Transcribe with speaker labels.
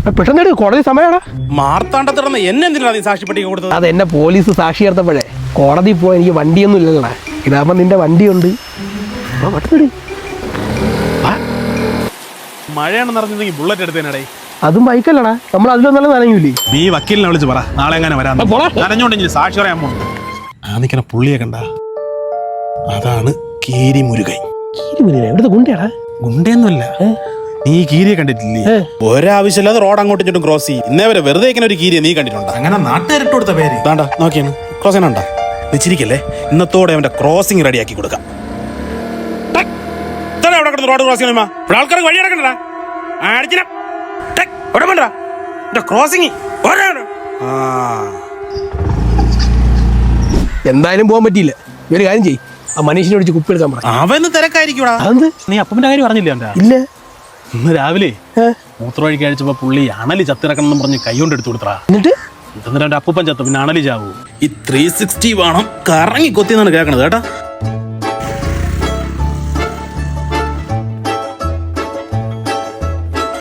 Speaker 1: പെട്ടെന്ന് കോടതി സമയമാണ്.
Speaker 2: മാർത്താണ്ടത്തിടന്ന് എന്നെ എന്തിനാ നീ സാക്ഷിപ്പട്ടിക കൊടുത്തത്?
Speaker 1: അത് എന്നെ പോലീസ് സാക്ഷി ചേർത്തപ്പോഴേ കോടതി പോയി എനിക്ക് വണ്ടിയൊന്നും ഇല്ലല്ലോടാ. ഇതാകുമ്പോ നിന്റെ വണ്ടിയുണ്ട്.
Speaker 2: മഴയാണെന്ന് അറിഞ്ഞെങ്കിൽ ബുള്ളറ്റ് എടുത്തേനടേ.
Speaker 1: അതും ബൈക്കല്ലടാ, നമ്മൾ അതിലൊന്നും നനയൂലേ.
Speaker 2: നീ വക്കീലിനെ വിളിച്ച് പറ നാളെ എങ്ങനെ വരാൻ. നനഞ്ഞോണ്ടെങ്കിൽ സാക്ഷി പറയാൻ പോകുന്നു. ആ നിൽക്കണ പുള്ളിയെ കണ്ട, അതാണ് കീരി മുരുകൻ.
Speaker 1: എവിടുത്തെ ഗുണ്ടയാടാ?
Speaker 2: ഗുണ്ടയൊന്നുമല്ല. നീ കീരിയെ കണ്ടിട്ടില്ലേ? ഒരാവശ്യമില്ലാതെ റോഡ് അങ്ങോട്ടും ഇങ്ങോട്ടും ക്രോസ് ചെയ്യും. ഇന്നേ വരെ വെറുതെ ഇങ്ങനെ ഒരു കീരിയെ നീ കണ്ടിട്ടുണ്ടോ? അങ്ങനെ നാട്ടുകാരിട്ട് കൊടുത്ത പേര് താണ്ടാ നോക്കിയാണ്. ക്രോസിംഗ് ഉണ്ടാ വെച്ചിരിക്കല്ലേ? ഇന്നത്തോടെ അവന്റെ ക്രോസിംഗ് റെഡിയാക്കി കൊടുക്കാം. അവിടെ കിടന്ന് റോഡ് ക്രോസ് ചെയ്യണ ആൾക്കാർക്ക് വഴി അടക്കണ്ടാ. ക്രോസിംഗ്
Speaker 1: എന്തായാലും പോകാൻ പറ്റിയില്ല. ഒരു കാര്യം ചെയ്യ്, ആ മനീഷിനെ വിളിച്ച് കുപ്പി എടുക്കാൻ പറ.
Speaker 2: അവന്ന് തിരക്കായിരിക്കൂടാ.
Speaker 1: അതെന്ത്?
Speaker 2: നീ അപ്പന്റെ കാര്യം പറഞ്ഞില്ല?
Speaker 1: ഇല്ല.
Speaker 2: ഇന്ന് രാവിലെ മൂത്രവഴി കഴിച്ചപ്പോ പുള്ളി അണലി ചത്തിറക്കണം എന്ന് പറഞ്ഞ് കൈകൊണ്ട് എടുത്തു കൊടുത്തറാ.
Speaker 1: എന്നിട്ട്
Speaker 2: അപ്പൂപ്പൻ ചത്തു, പിന്നെ അണലി ചാവൂ. ഈ 360 വേണം കറങ്ങി കൊത്തിന്നാണ് കേൾക്കണത് കേട്ടാ.